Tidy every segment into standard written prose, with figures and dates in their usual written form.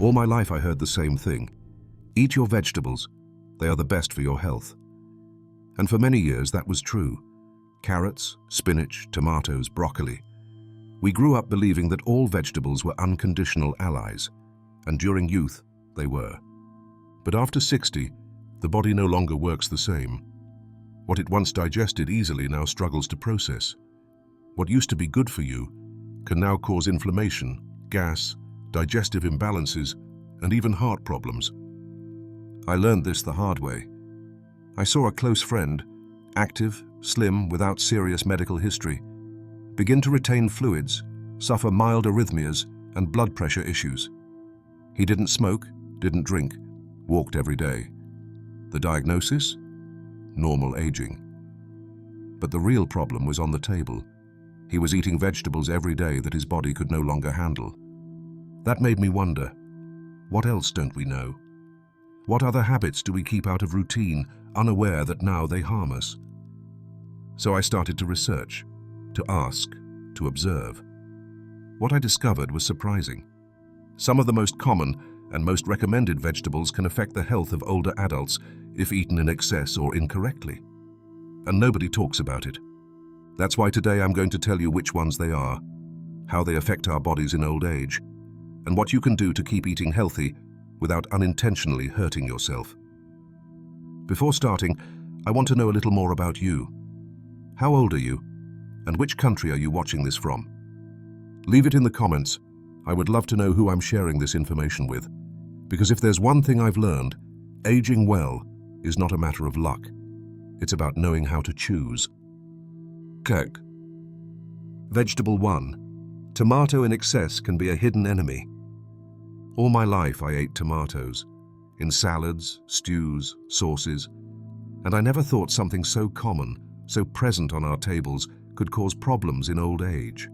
All my life I heard the same thing. Eat your vegetables. They are the best for your health. And for many years that was true. Carrots, spinach, tomatoes, broccoli. We grew up believing that all vegetables were unconditional allies, and during youth, they were. But after 60, the body no longer works the same. What it once digested easily now struggles to process. What used to be good for you can now cause inflammation, gas, digestive imbalances, and even heart problems. I learned this the hard way. I saw a close friend, active, slim, without serious medical history, begin to retain fluids, suffer mild arrhythmias, and blood pressure issues. He didn't smoke, didn't drink, walked every day. The diagnosis? Normal aging. But the real problem was on the table. He was eating vegetables every day that his body could no longer handle. That made me wonder, what else don't we know? What other habits do we keep out of routine, unaware that now they harm us? So I started to research, to ask, to observe. What I discovered was surprising. Some of the most common and most recommended vegetables can affect the health of older adults if eaten in excess or incorrectly. And nobody talks about it. That's why today I'm going to tell you which ones they are, how they affect our bodies in old age, and what you can do to keep eating healthy without unintentionally hurting yourself. Before starting, I want to know a little more about you. How old are you? And which country are you watching this from? Leave it in the comments. I would love to know who I'm sharing this information with. Because if there's one thing I've learned, aging well is not a matter of luck. It's about knowing how to choose. Cook. Vegetable 1. Tomato in excess can be a hidden enemy. All my life I ate tomatoes, in salads, stews, sauces, and I never thought something so common, so present on our tables, could cause problems in old age.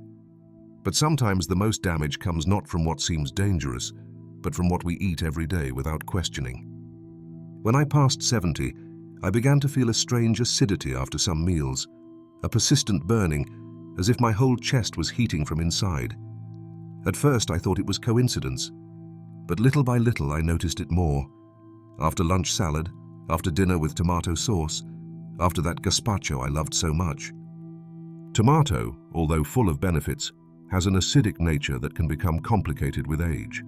But sometimes the most damage comes not from what seems dangerous, but from what we eat every day without questioning. When I passed 70, I began to feel a strange acidity after some meals, a persistent burning, as if my whole chest was heating from inside. At first I thought it was coincidence, but little by little I noticed it more. After lunch salad, after dinner with tomato sauce, after that gazpacho I loved so much. Tomato, although full of benefits, has an acidic nature that can become complicated with age.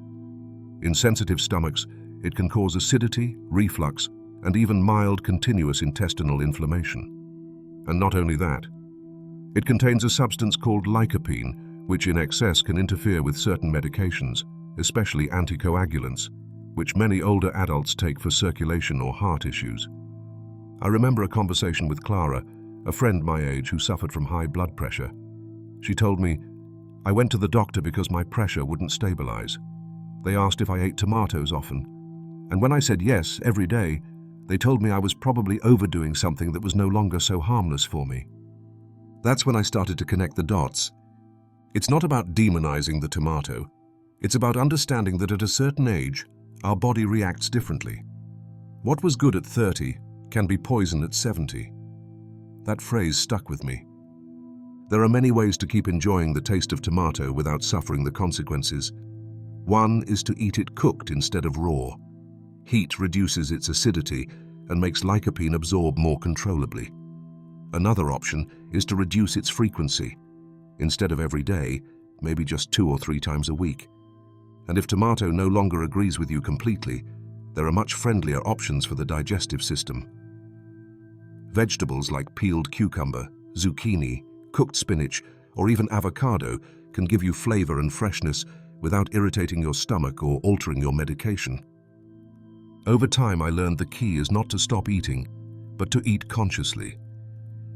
In sensitive stomachs, it can cause acidity, reflux, and even mild continuous intestinal inflammation. And not only that, it contains a substance called lycopene, which in excess can interfere with certain medications, especially anticoagulants, which many older adults take for circulation or heart issues. I remember a conversation with Clara, a friend my age who suffered from high blood pressure. She told me, "I went to the doctor because my pressure wouldn't stabilize. They asked if I ate tomatoes often, and when I said yes every day, they told me I was probably overdoing something that was no longer so harmless for me." That's when I started to connect the dots. It's not about demonizing the tomato. It's about understanding that at a certain age, our body reacts differently. What was good at 30 can be poison at 70. That phrase stuck with me. There are many ways to keep enjoying the taste of tomato without suffering the consequences. One is to eat it cooked instead of raw. Heat reduces its acidity and makes lycopene absorb more controllably. Another option is to reduce its frequency. Instead of every day, maybe just 2 or 3 times a week. And if tomato no longer agrees with you completely, there are much friendlier options for the digestive system. Vegetables like peeled cucumber, zucchini, cooked spinach, or even avocado can give you flavor and freshness without irritating your stomach or altering your medication. Over time, I learned the key is not to stop eating, but to eat consciously.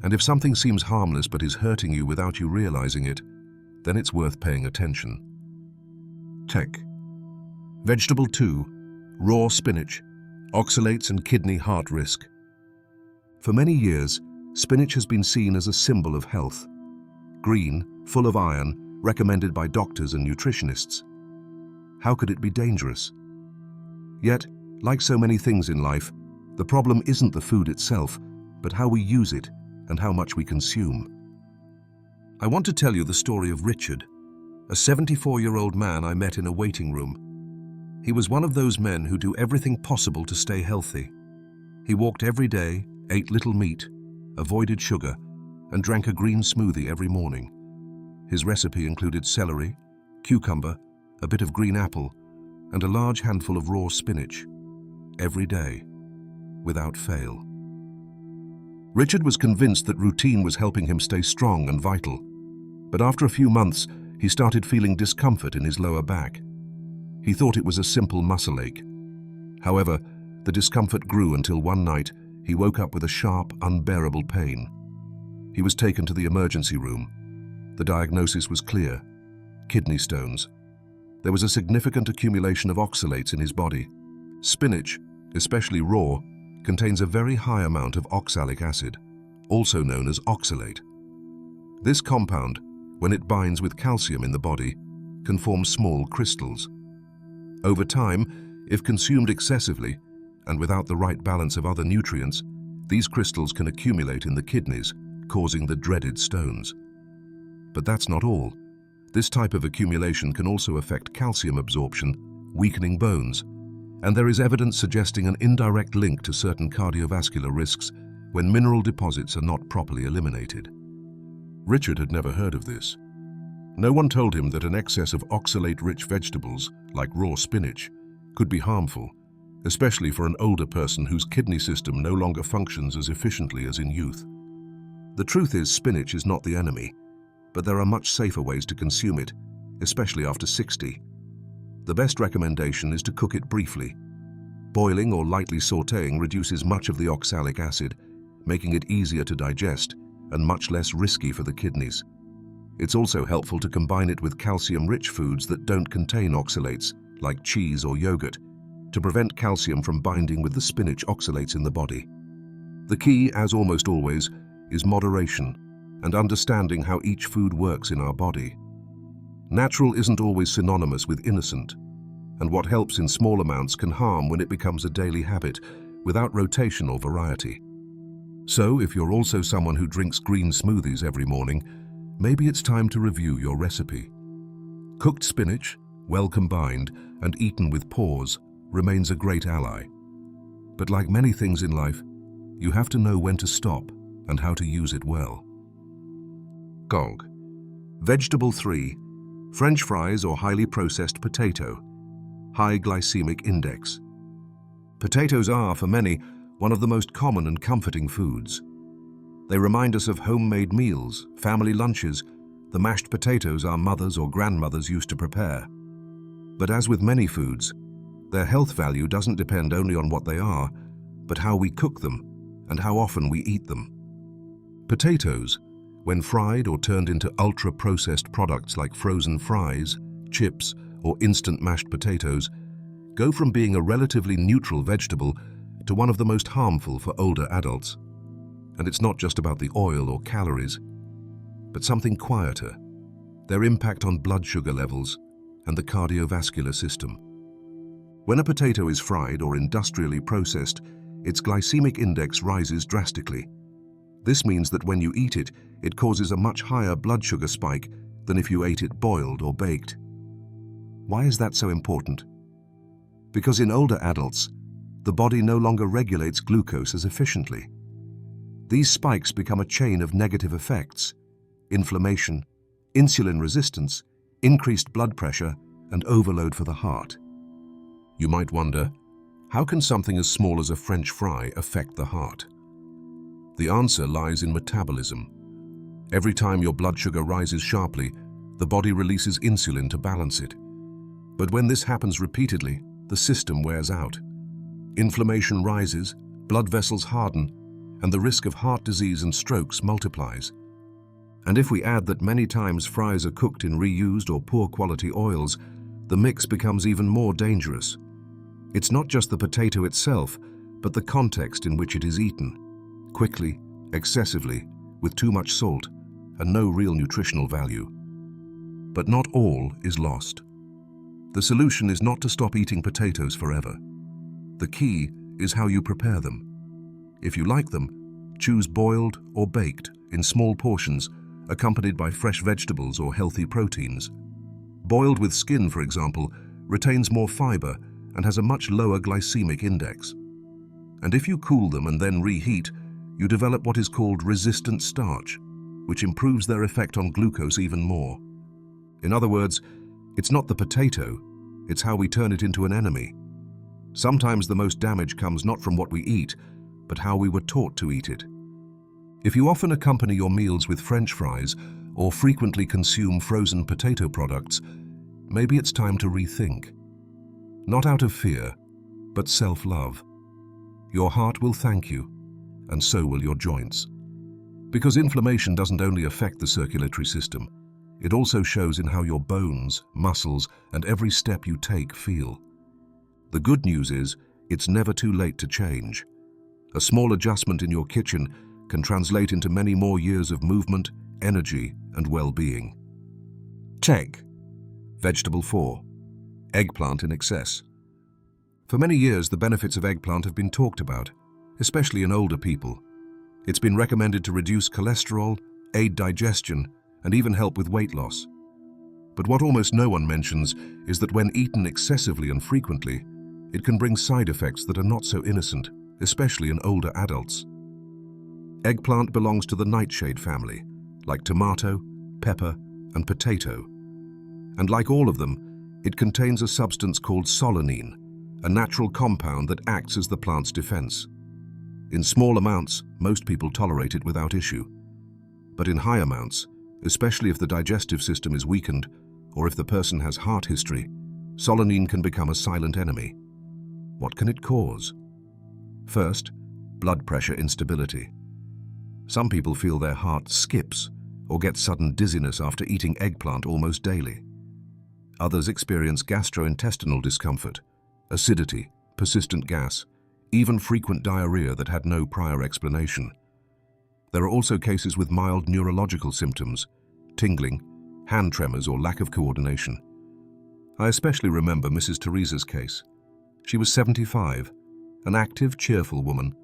And if something seems harmless but is hurting you without you realizing it, then it's worth paying attention. Tech. Vegetable 2. Raw spinach. Oxalates and kidney heart risk. For many years, spinach has been seen as a symbol of health. Green, full of iron, recommended by doctors and nutritionists. How could it be dangerous? Yet, like so many things in life, the problem isn't the food itself, but how we use it and how much we consume. I want to tell you the story of Richard, a 74-year-old man I met in a waiting room. He was one of those men who do everything possible to stay healthy. He walked every day, ate little meat, avoided sugar, and drank a green smoothie every morning. His recipe included celery, cucumber, a bit of green apple, and a large handful of raw spinach, every day, without fail. Richard was convinced that routine was helping him stay strong and vital, but after a few months, he started feeling discomfort in his lower back. He thought it was a simple muscle ache. However, the discomfort grew until one night he woke up with a sharp, unbearable pain. He was taken to the emergency room. The diagnosis was clear: kidney stones. There was a significant accumulation of oxalates in his body. Spinach, especially raw, contains a very high amount of oxalic acid, also known as oxalate. This compound, when it binds with calcium in the body, can form small crystals. Over time, if consumed excessively and without the right balance of other nutrients, these crystals can accumulate in the kidneys, causing the dreaded stones. But that's not all. This type of accumulation can also affect calcium absorption, weakening bones, and there is evidence suggesting an indirect link to certain cardiovascular risks when mineral deposits are not properly eliminated. Richard had never heard of this. No one told him that an excess of oxalate-rich vegetables, like raw spinach, could be harmful, especially for an older person whose kidney system no longer functions as efficiently as in youth. The truth is, spinach is not the enemy, but there are much safer ways to consume it, especially after 60. The best recommendation is to cook it briefly. Boiling or lightly sautéing reduces much of the oxalic acid, making it easier to digest and much less risky for the kidneys. It's also helpful to combine it with calcium-rich foods that don't contain oxalates, like cheese or yogurt, to prevent calcium from binding with the spinach oxalates in the body. The key, as almost always, is moderation and understanding how each food works in our body. Natural isn't always synonymous with innocent, and what helps in small amounts can harm when it becomes a daily habit, without rotation or variety. So, if you're also someone who drinks green smoothies every morning, maybe it's time to review your recipe. Cooked spinach, well combined and eaten with pause, remains a great ally. But like many things in life, you have to know when to stop and how to use it well. GOG. Vegetable 3. French fries or highly processed potato. High glycemic index. Potatoes are, for many, one of the most common and comforting foods. They remind us of homemade meals, family lunches, the mashed potatoes our mothers or grandmothers used to prepare. But as with many foods, their health value doesn't depend only on what they are, but how we cook them and how often we eat them. Potatoes, when fried or turned into ultra-processed products like frozen fries, chips, or instant mashed potatoes, go from being a relatively neutral vegetable to one of the most harmful for older adults. And it's not just about the oil or calories, but something quieter: their impact on blood sugar levels and the cardiovascular system. When a potato is fried or industrially processed, its glycemic index rises drastically. This means that when you eat it, it causes a much higher blood sugar spike than if you ate it boiled or baked. Why is that so important? Because in older adults, the body no longer regulates glucose as efficiently. These spikes become a chain of negative effects: inflammation, insulin resistance, increased blood pressure, and overload for the heart. You might wonder, how can something as small as a French fry affect the heart? The answer lies in metabolism. Every time your blood sugar rises sharply, the body releases insulin to balance it. But when this happens repeatedly, the system wears out. Inflammation rises, blood vessels harden, and the risk of heart disease and strokes multiplies. And if we add that many times fries are cooked in reused or poor quality oils, the mix becomes even more dangerous. It's not just the potato itself, but the context in which it is eaten: quickly, excessively, with too much salt, and no real nutritional value. But not all is lost. The solution is not to stop eating potatoes forever. The key is how you prepare them. If you like them, choose boiled or baked in small portions, accompanied by fresh vegetables or healthy proteins. Boiled with skin, for example, retains more fiber and has a much lower glycemic index. And if you cool them and then reheat, you develop what is called resistant starch, which improves their effect on glucose even more. In other words, it's not the potato, it's how we turn it into an enemy. Sometimes the most damage comes not from what we eat, but how we were taught to eat it. If you often accompany your meals with French fries or frequently consume frozen potato products, maybe it's time to rethink. Not out of fear, but self-love. Your heart will thank you, and so will your joints. Because inflammation doesn't only affect the circulatory system, it also shows in how your bones, muscles, and every step you take feel. The good news is, it's never too late to change. A small adjustment in your kitchen can translate into many more years of movement, energy, and well-being. Check. Vegetable 4. Eggplant in excess. For many years, the benefits of eggplant have been talked about, especially in older people. It's been recommended to reduce cholesterol, aid digestion, and even help with weight loss. But what almost no one mentions is that when eaten excessively and frequently, it can bring side effects that are not so innocent, especially in older adults. Eggplant belongs to the nightshade family, like tomato, pepper, and potato. And like all of them, it contains a substance called solanine, a natural compound that acts as the plant's defense. In small amounts, most people tolerate it without issue. But in high amounts, especially if the digestive system is weakened or if the person has heart history, solanine can become a silent enemy. What can it cause? First, blood pressure instability. Some people feel their heart skips or get sudden dizziness after eating eggplant almost daily. Others experience gastrointestinal discomfort, acidity, persistent gas, even frequent diarrhea that had no prior explanation. There are also cases with mild neurological symptoms, tingling, hand tremors, or lack of coordination. I especially remember Mrs. Teresa's case. She was 75, an active, cheerful woman,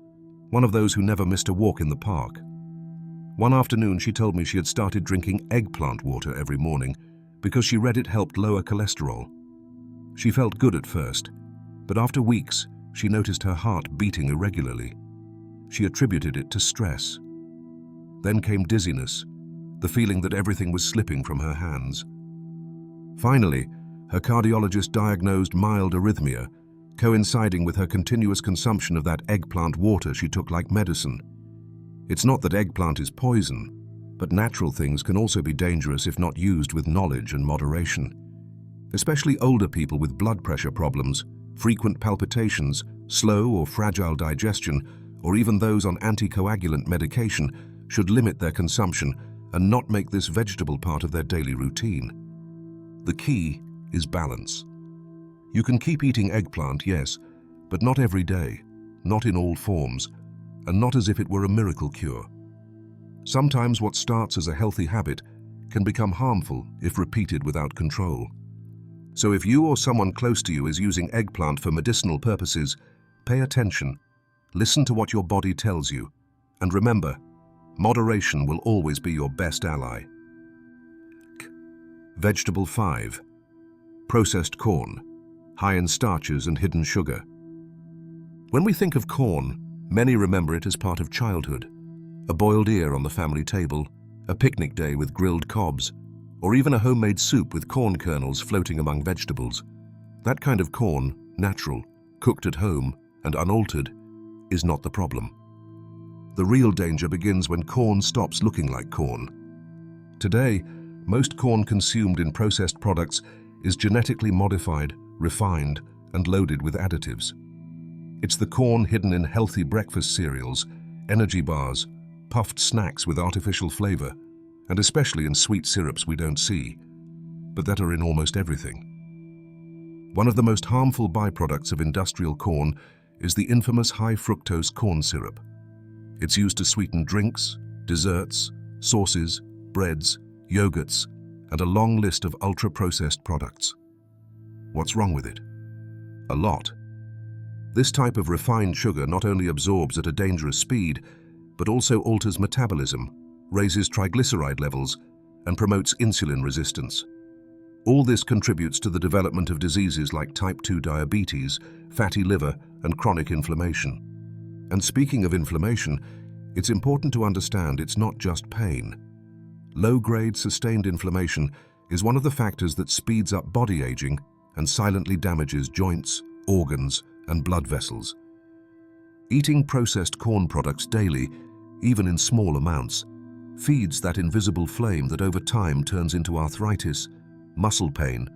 one of those who never missed a walk in the park. One afternoon, she told me she had started drinking eggplant water every morning because she read it helped lower cholesterol. She felt good at first, but after weeks, she noticed her heart beating irregularly. She attributed it to stress. Then came dizziness, the feeling that everything was slipping from her hands. Finally, her cardiologist diagnosed mild arrhythmia, coinciding with her continuous consumption of that eggplant water she took like medicine. It's not that eggplant is poison, but natural things can also be dangerous if not used with knowledge and moderation. Especially older people with blood pressure problems, frequent palpitations, slow or fragile digestion, or even those on anticoagulant medication should limit their consumption and not make this vegetable part of their daily routine. The key is balance. You can keep eating eggplant, yes, but not every day, not in all forms, and not as if it were a miracle cure. Sometimes what starts as a healthy habit can become harmful if repeated without control. So if you or someone close to you is using eggplant for medicinal purposes, pay attention, listen to what your body tells you, and remember, moderation will always be your best ally. Vegetable 5. Processed corn, high in starches and hidden sugar. When we think of corn, many remember it as part of childhood, a boiled ear on the family table, a picnic day with grilled cobs, or even a homemade soup with corn kernels floating among vegetables. That kind of corn, natural, cooked at home, and unaltered, is not the problem. The real danger begins when corn stops looking like corn. Today, most corn consumed in processed products is genetically modified, refined, and loaded with additives. It's the corn hidden in healthy breakfast cereals, energy bars, puffed snacks with artificial flavor, and especially in sweet syrups we don't see, but that are in almost everything. One of the most harmful byproducts of industrial corn is the infamous high fructose corn syrup. It's used to sweeten drinks, desserts, sauces, breads, yogurts, and a long list of ultra-processed products. What's wrong with it? A lot. This type of refined sugar not only absorbs at a dangerous speed, but also alters metabolism, raises triglyceride levels, and promotes insulin resistance. All this contributes to the development of diseases like type 2 diabetes, fatty liver, and chronic inflammation. And speaking of inflammation, it's important to understand it's not just pain. Low-grade sustained inflammation is one of the factors that speeds up body aging and silently damages joints, organs, and blood vessels. Eating processed corn products daily, even in small amounts, feeds that invisible flame that over time turns into arthritis, muscle pain,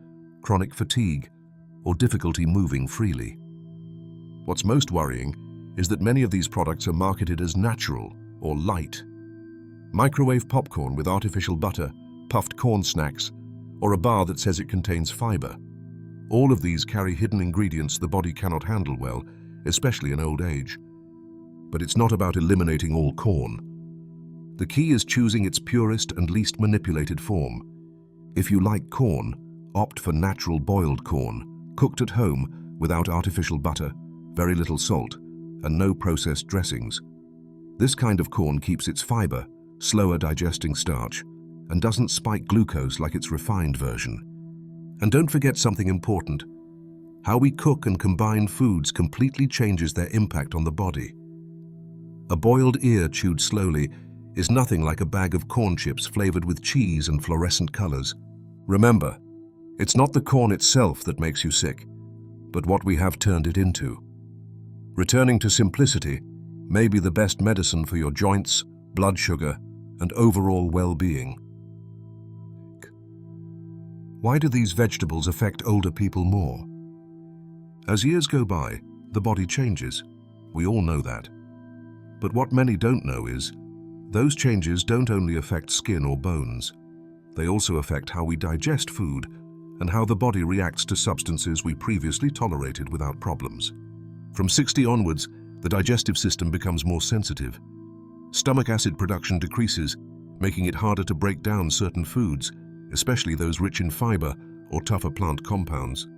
chronic fatigue, or difficulty moving freely. What's most worrying is that many of these products are marketed as natural or light. Microwave popcorn with artificial butter, puffed corn snacks, or a bar that says it contains fiber. All of these carry hidden ingredients the body cannot handle well, especially in old age. But it's not about eliminating all corn. The key is choosing its purest and least manipulated form. If you like corn, opt for natural boiled corn, cooked at home without artificial butter, very little salt, and no processed dressings. This kind of corn keeps its fiber, slower digesting starch, and doesn't spike glucose like its refined version. And don't forget something important. How we cook and combine foods completely changes their impact on the body. A boiled ear chewed slowly is nothing like a bag of corn chips flavored with cheese and fluorescent colors. Remember, it's not the corn itself that makes you sick, but what we have turned it into. Returning to simplicity may be the best medicine for your joints, blood sugar, and overall well-being. Why do these vegetables affect older people more? As years go by, the body changes. We all know that. But what many don't know is, those changes don't only affect skin or bones. They also affect how we digest food and how the body reacts to substances we previously tolerated without problems. From 60 onwards, the digestive system becomes more sensitive. Stomach acid production decreases, making it harder to break down certain foods, especially those rich in fiber or tougher plant compounds.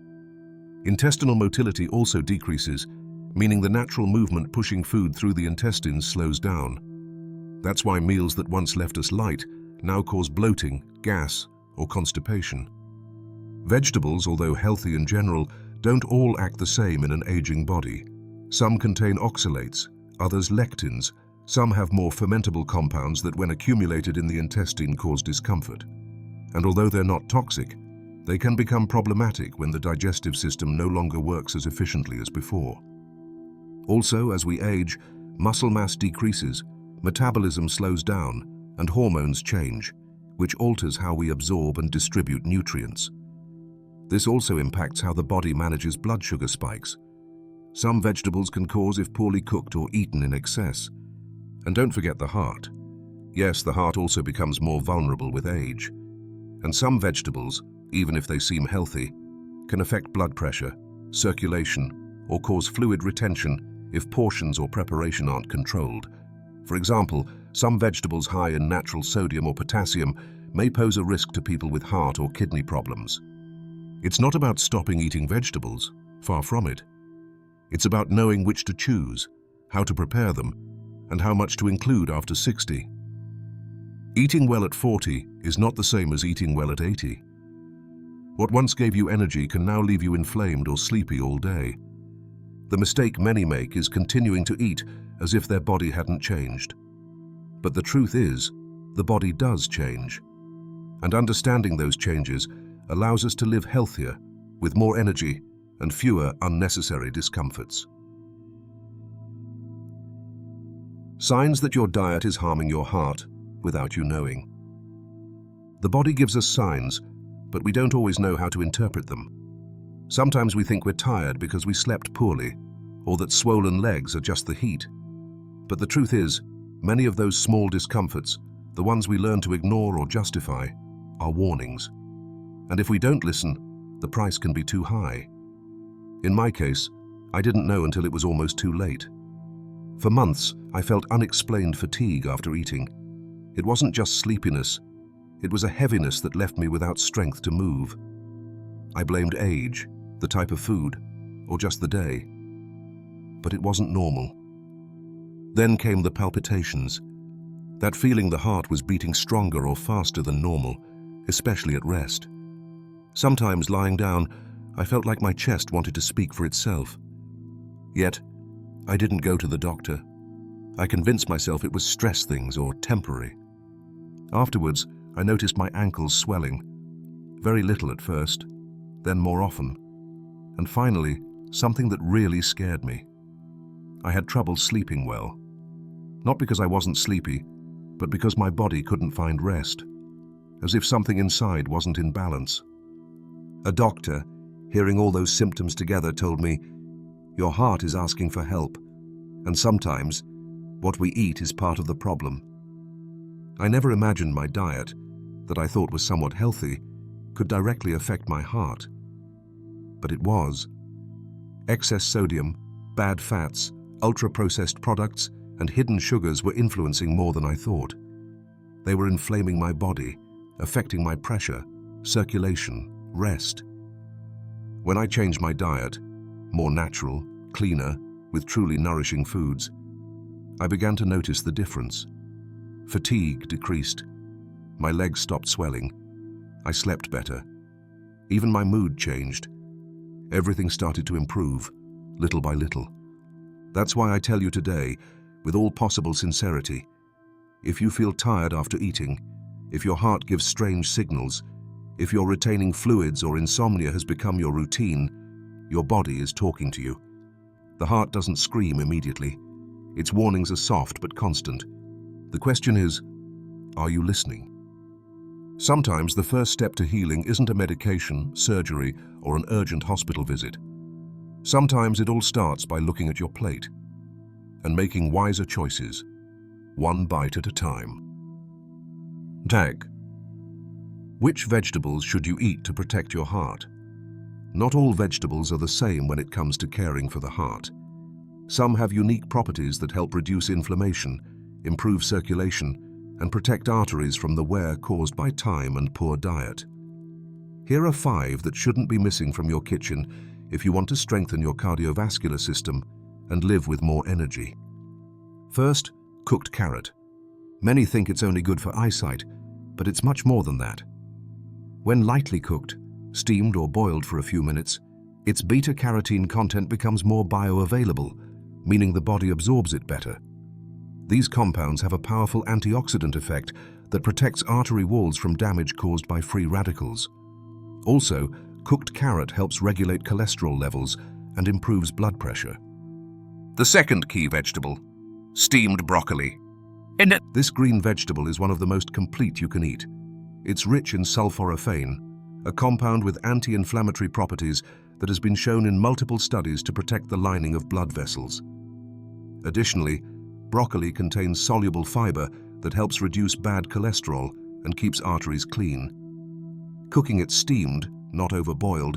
Intestinal motility also decreases, meaning the natural movement pushing food through the intestines slows down. That's why meals that once left us light now cause bloating, gas, or constipation. Vegetables, although healthy in general, don't all act the same in an aging body. Some contain oxalates, others lectins. Some have more fermentable compounds that when accumulated in the intestine cause discomfort. And although they're not toxic, they can become problematic when the digestive system no longer works as efficiently as before. Also, as we age, muscle mass decreases, metabolism slows down, and hormones change, which alters how we absorb and distribute nutrients. This also impacts how the body manages blood sugar spikes. Some vegetables can cause if poorly cooked or eaten in excess. And don't forget the heart. Yes, the heart also becomes more vulnerable with age. And some vegetables, even if they seem healthy, can affect blood pressure, circulation, or cause fluid retention if portions or preparation aren't controlled. For example, some vegetables high in natural sodium or potassium may pose a risk to people with heart or kidney problems. It's not about stopping eating vegetables, far from it. It's about knowing which to choose, how to prepare them, and how much to include after 60. Eating well at 40 is not the same as eating well at 80. What once gave you energy can now leave you inflamed or sleepy all day. The mistake many make is continuing to eat as if their body hadn't changed. But the truth is, the body does change. And understanding those changes allows us to live healthier, with more energy and fewer unnecessary discomforts. Signs that your diet is harming your heart without you knowing. The body gives us signs, but we don't always know how to interpret them. Sometimes we think we're tired because we slept poorly, or that swollen legs are just the heat. But the truth is, many of those small discomforts, the ones we learn to ignore or justify, are warnings. And if we don't listen, the price can be too high. In my case, I didn't know until it was almost too late. For months, I felt unexplained fatigue after eating. It wasn't just sleepiness. It was a heaviness that left me without strength to move. I blamed age, the type of food, or just the day. But it wasn't normal. Then came the palpitations. That feeling the heart was beating stronger or faster than normal, especially at rest. Sometimes, lying down, I felt like my chest wanted to speak for itself. Yet, I didn't go to the doctor. I convinced myself it was stress things or temporary. Afterwards, I noticed my ankles swelling. Very little at first, then more often. And finally, something that really scared me. I had trouble sleeping well. Not because I wasn't sleepy, but because my body couldn't find rest. As if something inside wasn't in balance. A doctor, hearing all those symptoms together, told me, "Your heart is asking for help, and sometimes what we eat is part of the problem." I never imagined my diet, that I thought was somewhat healthy, could directly affect my heart. But it was. Excess sodium, bad fats, ultra-processed products, and hidden sugars were influencing more than I thought. They were inflaming my body, affecting my pressure, circulation, rest. When I changed my diet, more natural, cleaner, with truly nourishing foods, I began to notice the difference. Fatigue decreased. My legs stopped swelling. I slept better. Even my mood changed. Everything started to improve, little by little. That's why I tell you today, with all possible sincerity, if you feel tired after eating, if your heart gives strange signals, if you're retaining fluids or insomnia has become your routine, your body is talking to you. The heart doesn't scream immediately. Its warnings are soft but constant. The question is, are you listening? Sometimes the first step to healing isn't a medication, surgery, or an urgent hospital visit. Sometimes it all starts by looking at your plate and making wiser choices, one bite at a time. Tag. Which vegetables should you eat to protect your heart? Not all vegetables are the same when it comes to caring for the heart. Some have unique properties that help reduce inflammation, improve circulation, and protect arteries from the wear caused by time and poor diet. Here are 5 that shouldn't be missing from your kitchen if you want to strengthen your cardiovascular system and live with more energy. First, cooked carrot. Many think it's only good for eyesight, but it's much more than that. When lightly cooked, steamed or boiled for a few minutes, its beta-carotene content becomes more bioavailable, meaning the body absorbs it better. These compounds have a powerful antioxidant effect that protects artery walls from damage caused by free radicals. Also, cooked carrot helps regulate cholesterol levels and improves blood pressure. The second key vegetable, steamed broccoli. This green vegetable is one of the most complete you can eat. It's rich in sulforaphane, a compound with anti-inflammatory properties that has been shown in multiple studies to protect the lining of blood vessels. Additionally, broccoli contains soluble fiber that helps reduce bad cholesterol and keeps arteries clean. Cooking it steamed, not overboiled,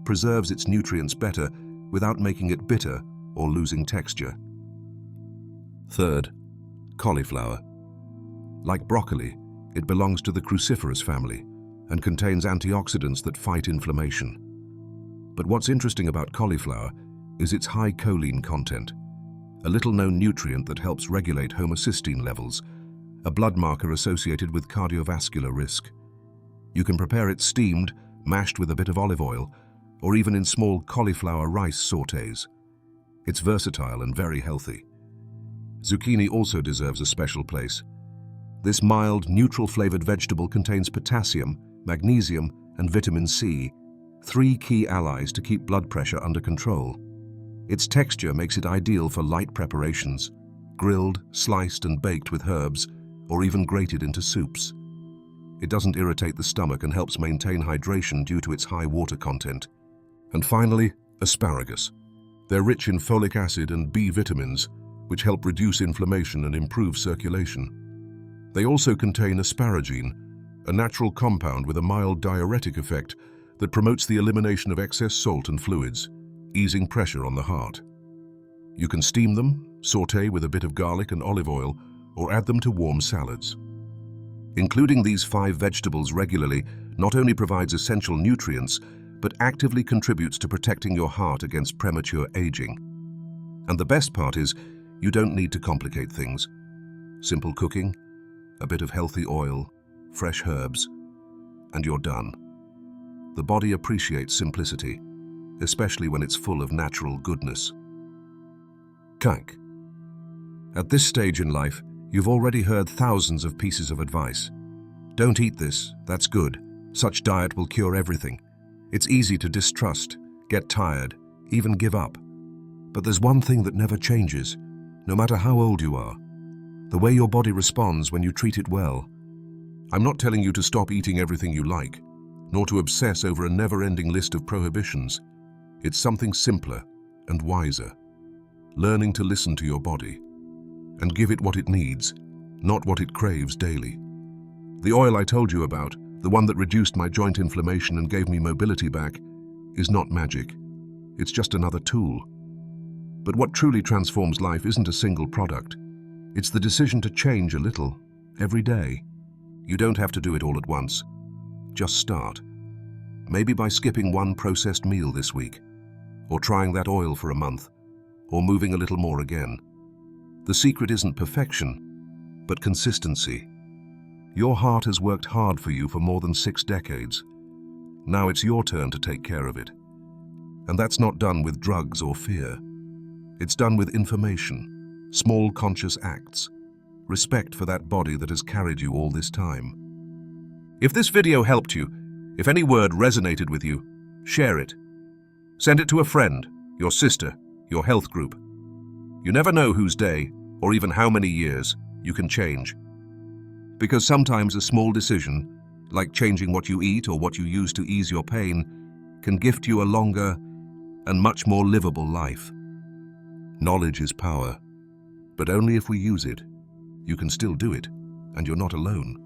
preserves its nutrients better without making it bitter or losing texture. Third, cauliflower. Like broccoli, it belongs to the cruciferous family and contains antioxidants that fight inflammation. But what's interesting about cauliflower is its high choline content, a little-known nutrient that helps regulate homocysteine levels, a blood marker associated with cardiovascular risk. You can prepare it steamed, mashed with a bit of olive oil, or even in small cauliflower rice sautés. It's versatile and very healthy. Zucchini also deserves a special place. This mild, neutral-flavored vegetable contains potassium, magnesium, and vitamin C, 3 key allies to keep blood pressure under control. Its texture makes it ideal for light preparations, grilled, sliced, and baked with herbs, or even grated into soups. It doesn't irritate the stomach and helps maintain hydration due to its high water content. And finally, asparagus. They're rich in folic acid and B vitamins, which help reduce inflammation and improve circulation. They also contain asparagine, a natural compound with a mild diuretic effect that promotes the elimination of excess salt and fluids, easing pressure on the heart. You can steam them, sauté with a bit of garlic and olive oil, or add them to warm salads. Including these 5 vegetables regularly not only provides essential nutrients, but actively contributes to protecting your heart against premature aging. And the best part is, you don't need to complicate things. Simple cooking, a bit of healthy oil, fresh herbs, and you're done. The body appreciates simplicity, especially when it's full of natural goodness. Kike. At this stage in life, you've already heard thousands of pieces of advice. Don't eat this, that's good. Such diet will cure everything. It's easy to distrust, get tired, even give up. But there's one thing that never changes, no matter how old you are. The way your body responds when you treat it well. I'm not telling you to stop eating everything you like, nor to obsess over a never-ending list of prohibitions. It's something simpler and wiser. Learning to listen to your body and give it what it needs, not what it craves daily. The oil I told you about, the one that reduced my joint inflammation and gave me mobility back, is not magic. It's just another tool. But what truly transforms life isn't a single product. It's the decision to change a little, every day. You don't have to do it all at once. Just start. Maybe by skipping one processed meal this week, or trying that oil for a month, or moving a little more again. The secret isn't perfection, but consistency. Your heart has worked hard for you for more than 6 decades. Now it's your turn to take care of it. And that's not done with drugs or fear. It's done with information, small conscious acts, respect for that body that has carried you all this time. If this video helped you, if any word resonated with you, share it. Send it to a friend, your sister, your health group. You never know whose day, or even how many years, you can change. Because sometimes a small decision, like changing what you eat or what you use to ease your pain, can gift you a longer and much more livable life. Knowledge is power, but only if we use it. You can still do it, and you're not alone.